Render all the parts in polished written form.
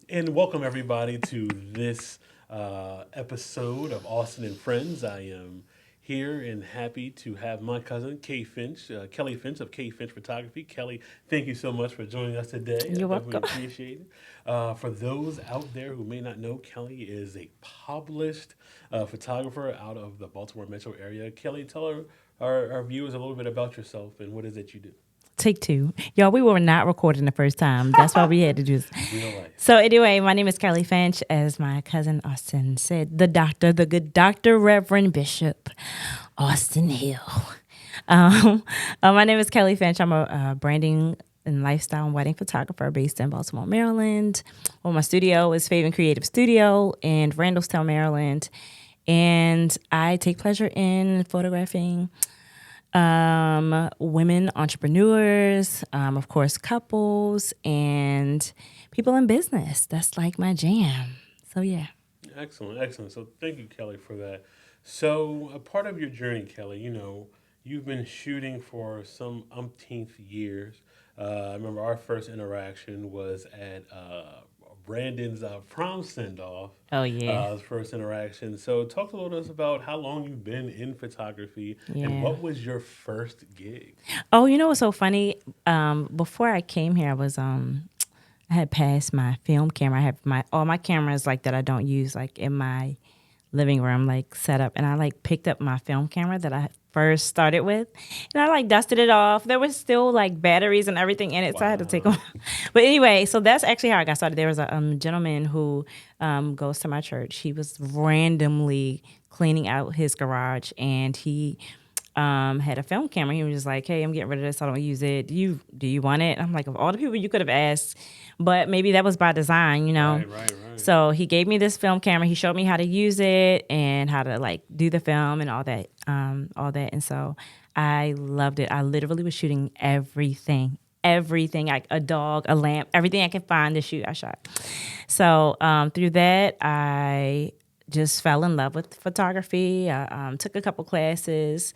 And welcome everybody to this episode of Austin and Friends. I am here and happy to have my cousin K.Finch, Kellie Finch of K.Finch Photography. Kellie, thank you so much for joining us today. I You're definitely welcome. appreciate it. For those out there who may not know, Kellie is a published photographer out of the Baltimore metro area. Kellie, tell our viewers a little bit about yourself and what is it you do. Take two. Y'all, we were not recording the first time. That's why we had to do this. Real life. So anyway, my name is Kellie Finch, as my cousin Austin said, the doctor, the good Dr. Reverend Bishop Austin Hill. My name is Kellie Finch. I'm a branding and lifestyle and wedding photographer based in Baltimore, Maryland. Well, my studio is Faven Creative Studio in Randallstown, Maryland. And I take pleasure in photographing women entrepreneurs, of course, couples, and people in business. That's like my jam. So, yeah. Excellent, excellent. So thank you, Kellie, for that. So a part of your journey, Kellie, you've been shooting for some umpteenth years. I remember our first interaction was at Brandon's prom send off. Oh, yeah. First interaction. So talk a little to us about how long you've been in photography and Yeah. what was your first gig. Oh, you know what's so funny? Before I came here, I had passed my film camera. I have all my cameras like that I don't use like in my living room like set up, and I like picked up my film camera that I first started with, and I like dusted it off. There was still like batteries and everything in it, so I had to take them. But anyway, so that's actually how I got started. There was a gentleman who goes to my church. He was randomly cleaning out his garage, and he had a film camera. He was just like, "Hey, I'm getting rid of this. I don't use it. Do you want it?" I'm like, of all the people you could have asked, but maybe that was by design, you know. Right. So he gave me this film camera. He showed me how to use it and how to like do the film and all that, And so I loved it. I literally was shooting everything, like a dog, a lamp, everything I could find to shoot. I shot. So through that, I just fell in love with photography. I took a couple classes.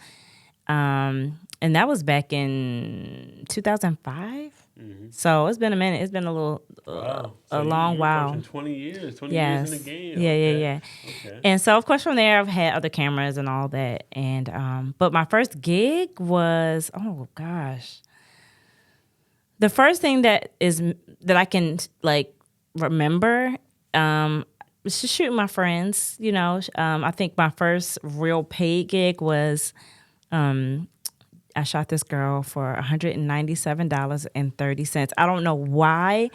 And that was back in 2005. So it's been a minute. It's been a little, Wow. a So long you're approaching while. 20 years, 20 years in Yes. the game. Yeah, yeah, Okay. yeah. Okay. And so, of course, from there, I've had other cameras and all that. And, but my first gig was, oh gosh, the first thing that I can like remember, was just shooting my friends. I think my first real paid gig was, I shot this girl for $197.30. I don't know why.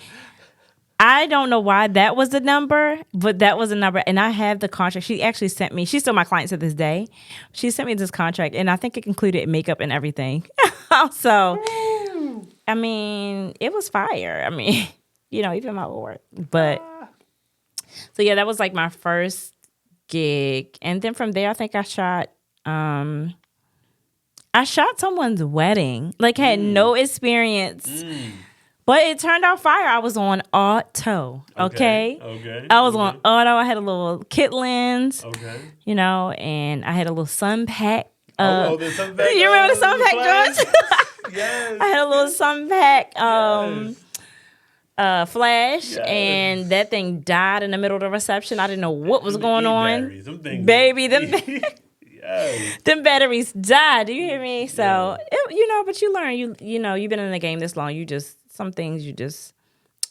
I don't know why that was the number, but that was a number. And I have the contract. She actually sent me, she's still my client to this day. She sent me this contract, and I think it included makeup and everything. So, I mean, it was fire. I mean, even my work. But, so yeah, that was like my first gig. And then from there, I think I shot someone's wedding, like had no experience, but it turned out fire. I was on auto, okay? Okay. I was on auto. I had a little kit lens, Okay. And I had a little sun pack. The sun pack. You remember the sun pack, flash? George? Yes. I had a little sun pack Yes. flash, Yes. and that thing died in the middle of the reception. I didn't know what was Them going on. batteries, them things. Baby, them Yes. them batteries died. Do you hear me? So, Yeah. but you learn. You've been in the game this long. Some things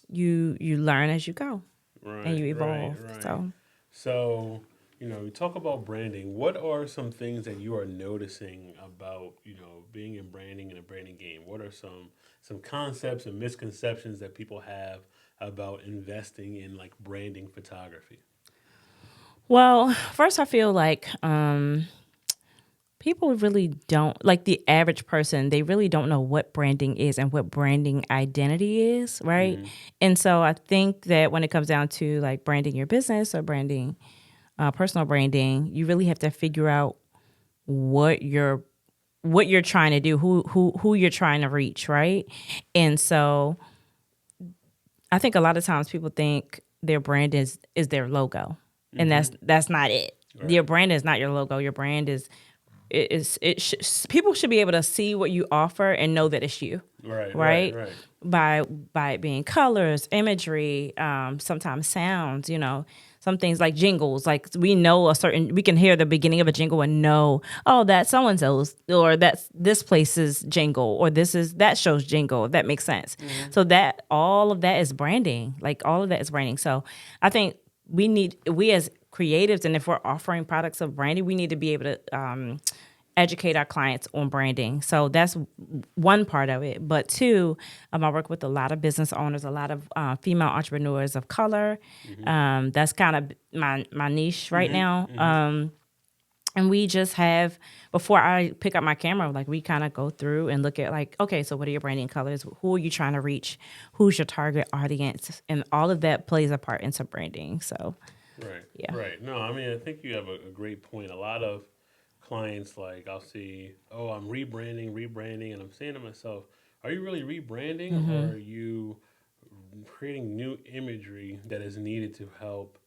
you learn as you go, Right. and you evolve. Right. So, You talk about branding. What are some things that you are noticing about, being in branding in a branding game? What are some concepts and misconceptions that people have about investing in like branding photography? well, first I feel like people really don't, like the average person, they really don't know what branding is and what branding identity is, right? And so I think that when it comes down to like branding your business or branding, personal branding, you really have to figure out what you're trying to do, who you're trying to reach, right? And so I think a lot of times people think their brand is their logo, and that's not it. Right. Your brand is not your logo. Your brand people should be able to see what you offer and know that it's you. Right. Right? by it being colors, imagery, sometimes sounds, some things like jingles. Like we can hear the beginning of a jingle and know, oh, that's so and so's, or that's this place's jingle, or this is that show's jingle. If that makes sense. So that all of that is branding. Like all of that is branding. So I think we as creatives, and if we're offering products of branding, we need to be able to educate our clients on branding. So that's one part of it. But two, I work with a lot of business owners, a lot of female entrepreneurs of color. That's kind of my niche right now. And we just have, before I pick up my camera, like we kind of go through and look at like, okay, so what are your branding colors? Who are you trying to reach? Who's your target audience? And all of that plays a part into branding. So, Right. yeah. Right. No, I mean, I think you have a great point. A lot of clients, like, I'll see, oh, I'm rebranding, and I'm saying to myself, are you really rebranding, or are you creating new imagery that is needed to help,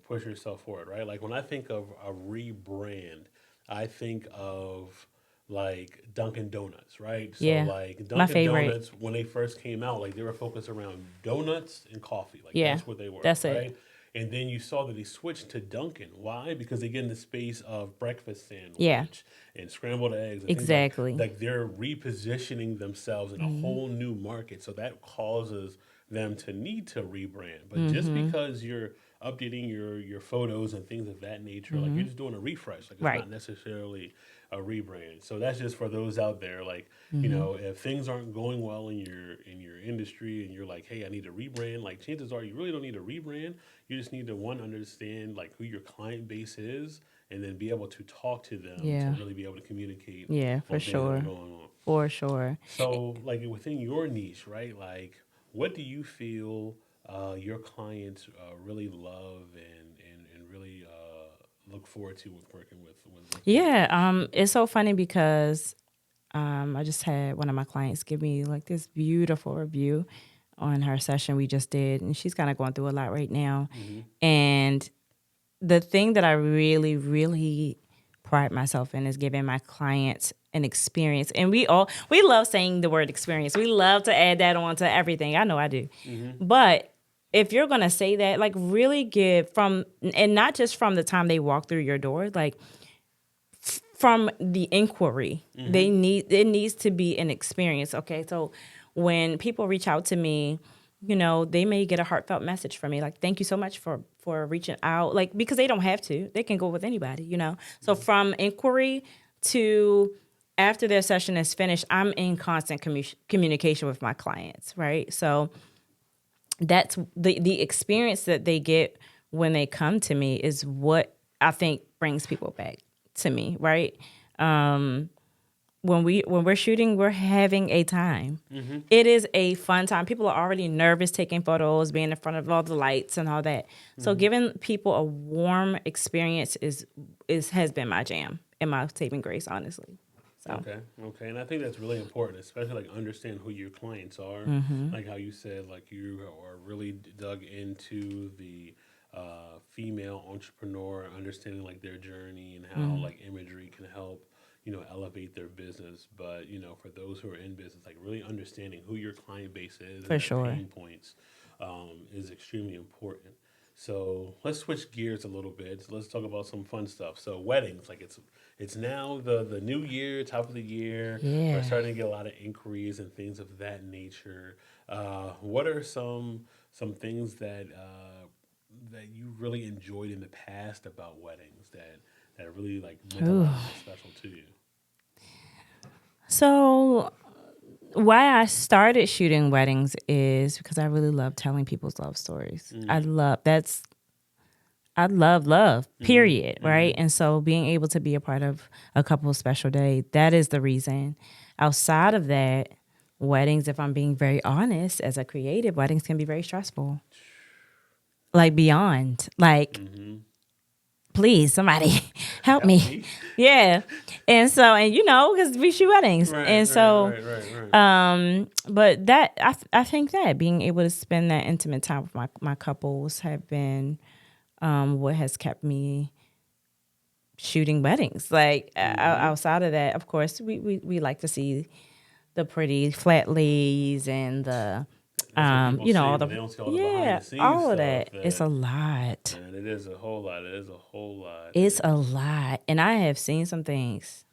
push yourself forward, right? Like when I think of a rebrand, I think of like Dunkin' Donuts, right? So Yeah. like My Dunkin' favorite. Donuts, when they first came out, like they were focused around donuts and coffee. Like Yeah. that's what they were, That's it. right? And then you saw that they switched to Dunkin'. Why? Because they get in the space of breakfast Yeah. sandwich and scrambled eggs and things Exactly. like they're repositioning themselves in a whole new market. So that causes them to need to rebrand. But just because you're updating your photos and things of that nature, like you're just doing a refresh. Like it's Right. not necessarily a rebrand. So that's just for those out there. Like if things aren't going well in your industry and you're like, hey, I need to rebrand. Like chances are you really don't need to rebrand. You just need to understand like who your client base is, and then be able to talk to them to Yeah. really be able to communicate Yeah, for on things that are sure. going on. For sure. So, like within your niche, right? Like, what do you feel your clients really love and really look forward to with working with you? Yeah, it's so funny because I just had one of my clients give me like this beautiful review on her session we just did, and she's kind of going through a lot right now. And the thing that I really, really pride myself in is giving my clients an experience. And we love saying the word experience. We love to add that on to everything. I know I do. But if you're gonna say that, like really give from, and not just from the time they walk through your door, like from the inquiry. It needs to be an experience. Okay. So when people reach out to me, they may get a heartfelt message from me, like, thank you so much for reaching out. Like, because they don't have to. They can go with anybody. So from inquiry to after their session is finished, I'm in constant communication with my clients, right? So that's the experience that they get when they come to me is what I think brings people back to me, right? When we're shooting, we're having a time. It is a fun time. People are already nervous taking photos, being in front of all the lights and all that. So giving people a warm experience has been my jam and my saving grace, honestly. So Okay, and I think that's really important, especially like understand who your clients are. Like how you said, like you are really dug into the female entrepreneur, understanding like their journey and how like imagery can help elevate their business. But for those who are in business, like really understanding who your client base is for and their sure. pain points is extremely important. So let's switch gears a little bit. So let's talk about some fun stuff. So weddings, like it's now the new year, top of the year. We're Yeah. starting to get a lot of inquiries and things of that nature. What are some things that you really enjoyed in the past about weddings that really like meant a Ooh. lot more special to you? So why I started shooting weddings is because I really love telling people's love stories. I love love, period, right? And so being able to be a part of a couple's special day, that is the reason. Outside of that, weddings, if I'm being very honest, as a creative, weddings can be very stressful. Like beyond. Like, please, somebody help Help me. me. Yeah. And because we shoot weddings. Right, And right, so right, right, right. but that I think that being able to spend that intimate time with my couples have been what has kept me shooting weddings. Like outside of that, of course, we like to see the pretty flat lays and the That's what people you know, see, all but the they don't see all the behind yeah, the scenes all of stuff. that. It's That a lot. man, it is a whole lot. It is a whole lot. It's a lot, and I have seen some things.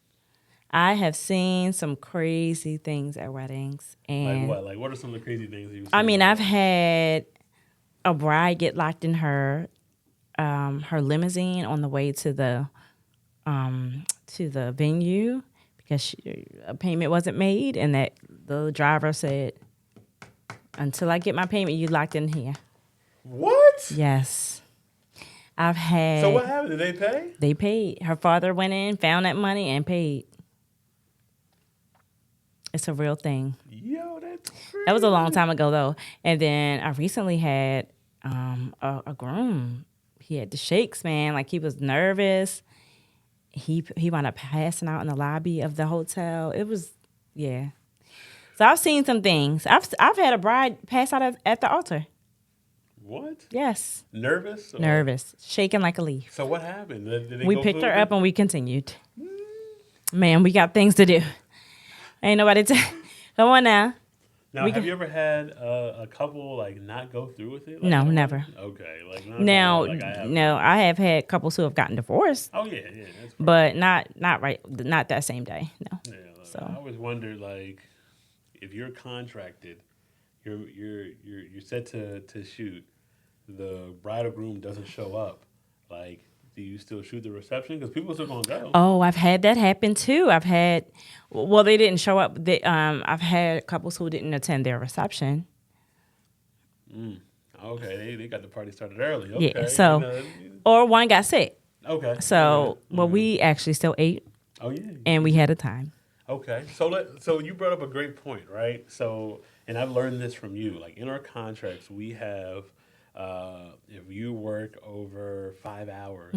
I have seen some crazy things at weddings, Like and what? Like what are some of the crazy things you've I seen mean, at I've weddings? had a bride get locked in her limousine on the way to the venue because a payment wasn't made, and that the driver said, "Until I get my payment, you locked in here." What? Yes, I've So what had. happened? Did they pay? They paid. Her father went in, found that money, and paid. It's a real thing. Yo, that's That was a long crazy. time ago, though. And then I recently had a groom. He had the shakes, man. Like he was nervous. He wound up passing out in the lobby of the hotel. It was, yeah. So I've seen some things. I've had a bride pass out at the altar. What? Yes, Nervous? Or nervous, shaking like a leaf. so what happened? Did they We go picked her fluid? up and we continued. Man, we got things to do. Ain't nobody. Come on now. Now, We have can, you ever had a couple like not go through with it, like no, at a never. wedding? Okay, like not gonna lie, Now, like I have. no, I have had couples who have gotten divorced, Oh yeah, yeah, that's fine. but not right, not that same day. No. Yeah, I So always wondered like if you're contracted, you're set to shoot. The bride or groom doesn't show up. Like, do you still shoot the reception? Because people still gonna go. oh, I've had that happen too. Well, they didn't show up. I've had couples who didn't attend their reception. Okay, they got the party started early. Yeah. Okay, So, or one got sick. okay. So, well, Okay. we actually still ate Oh yeah. and we had a time. Okay, so you brought up a great point, right? So, and I've learned this from you. Like in our contracts, we have if you work over 5 hours,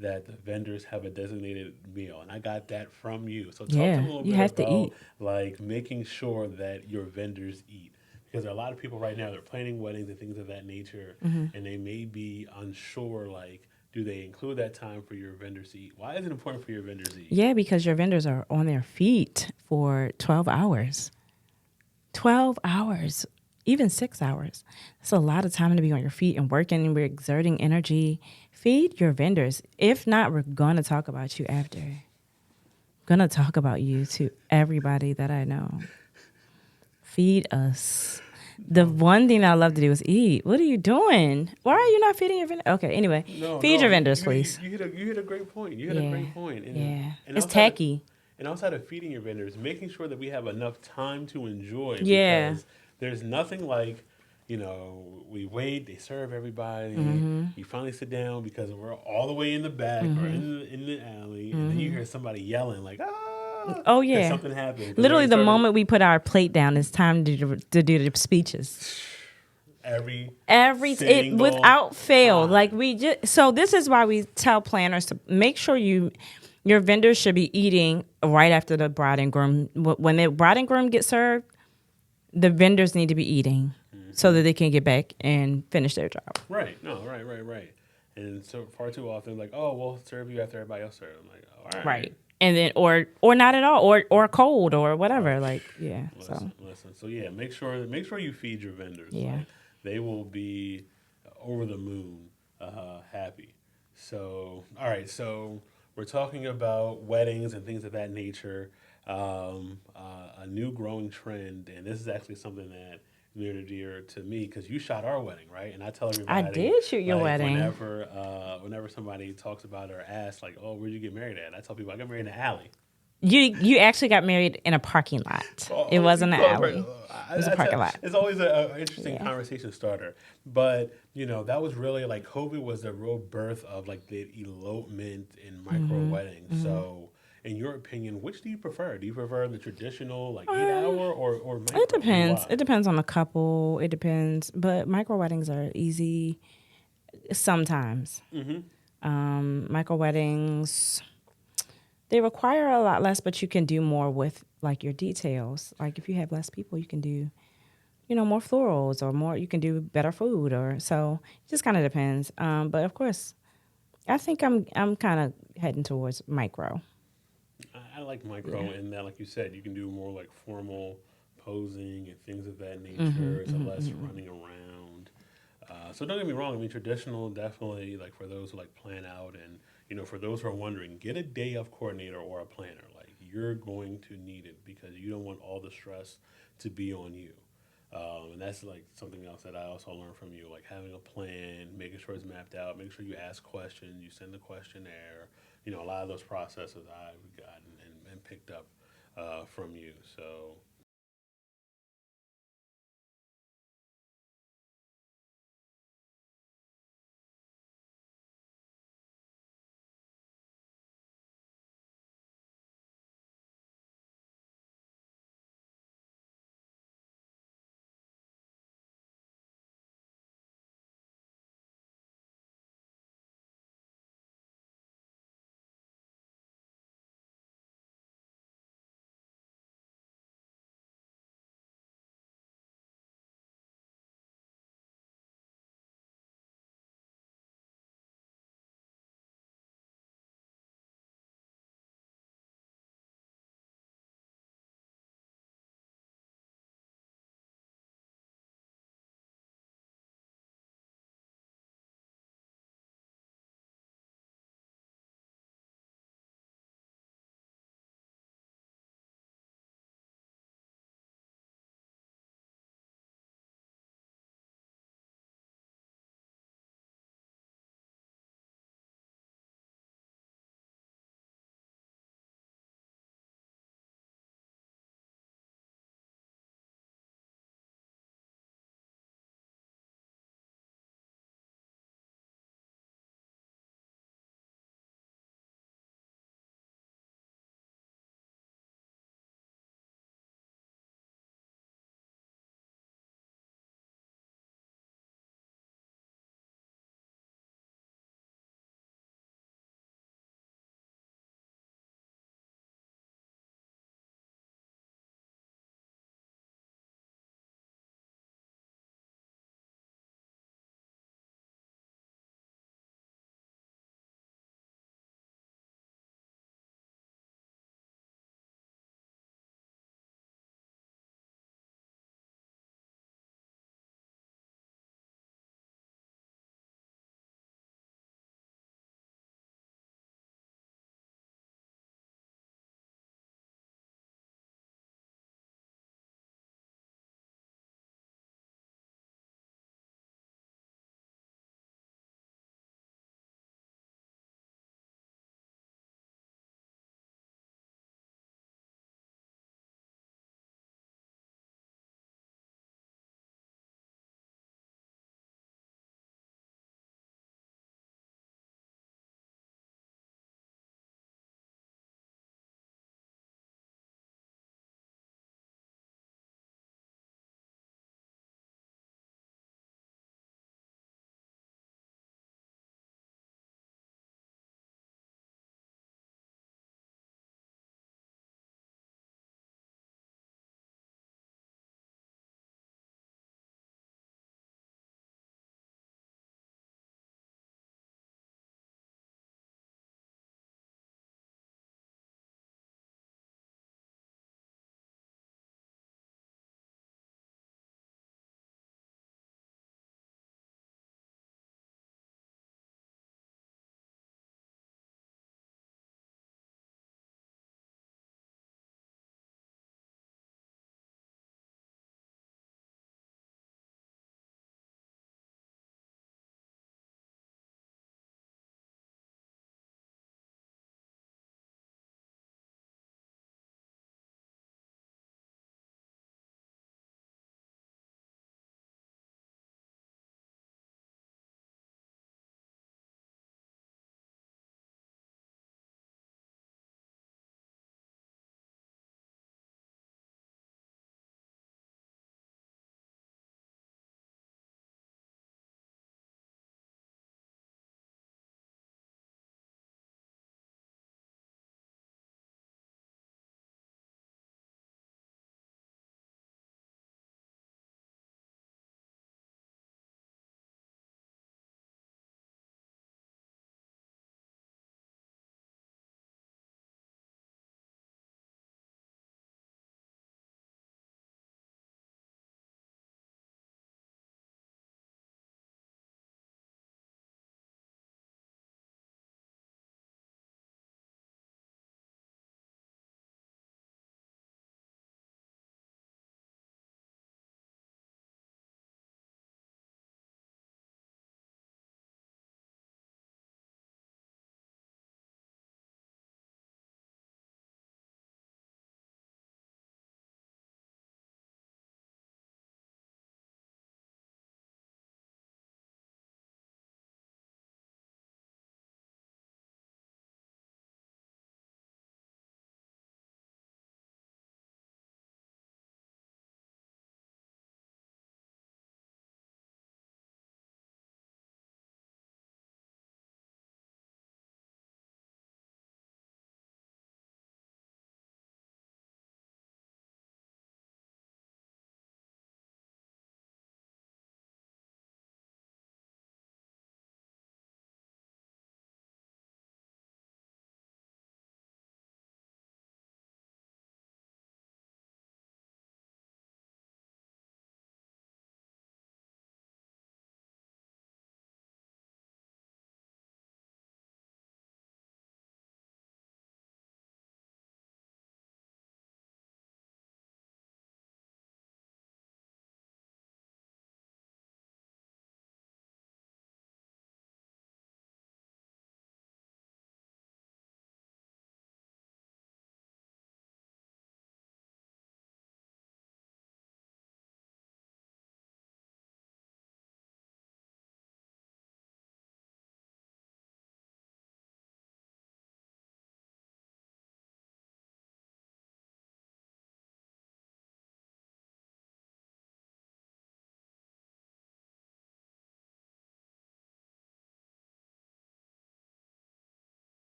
that the vendors have a designated meal, and I got that from you. So, talk to me a Yeah, little you bit have to about eat. like making sure that your vendors eat. Because there are a lot of people right now, they're planning weddings and things of that nature, and they may be unsure, like, do they include that time for your vendors to eat? Why is it important for your vendors to eat? Yeah, because your vendors are on their feet for 12 hours. 12 hours, even 6 hours. That's a lot of time to be on your feet and working, and we're exerting energy. Feed your vendors. If not, we're going to talk about you after. Going to talk about you to everybody that I know. Feed us. The one thing that I love to do is eat. What are you doing? Why are you not feeding your vendors? Okay, anyway, No, feed no, your vendors, please. you hit a great point. You hit a Yeah, great point. yeah. And It's outside of, tacky. and outside of feeding your vendors, making sure that we have enough time to enjoy Yeah. because there's nothing like, we wait, they serve everybody, you finally sit down because we're all the way in the back or in the alley, and then you hear somebody yelling like, Oh, because yeah. something happened. 'cause they Literally, already the started moment we put our plate down, it's time to do the speeches. every It single without fail. time. Like we just so this is why we tell planners to make sure your vendors should be eating right after the bride and groom. When the bride and groom get served, the vendors need to be eating so that they can get back and finish their job. Right. No, right. And so far too often, like, oh, we'll serve you after everybody else serves. I'm like, all right. Right. And then or not at all or cold or whatever. Like, yeah. So Listen. So yeah, make sure you feed your vendors. Yeah. Like, they will be over the moon happy. So all right. So we're talking about weddings and things of that nature. A new growing trend, and this is actually something that near and dear to me because you shot our wedding, right? And I tell everybody, I did shoot your like, wedding. whenever somebody talks about it or asks, like, "Oh, where'd you get married at?" I tell people I got married in the alley. You actually got married in a parking lot. It wasn't an alley. It was a parking lot. It's always an interesting Yeah. conversation starter. But, that was really like COVID was the real birth of like the elopement in micro weddings. So, in your opinion, which do you prefer? Do you prefer the traditional like 8 hour or micro? It depends. Why? It depends on the couple. It depends. But micro weddings are easy sometimes. Micro weddings, they require a lot less, but you can do more with like your details. Like if you have less people, you can do, more florals or more. You can do better food or so. It just kind of depends. But of course, I think I'm kind of heading towards micro. I like micro Yeah. in that, like you said, you can do more like formal posing and things of that Mm-hmm, nature. It's a mm-hmm, less mm-hmm. running around. So don't get me wrong. I mean, traditional definitely like for those who like plan out and for those who are wondering, get a day of coordinator or a planner. Like you're going to need it because you don't want all the stress to be on you. And that's like something else that I also learned from you, like having a plan, making sure it's mapped out, making sure you ask questions, you send the questionnaire. A lot of those processes I've gotten and picked up from you. So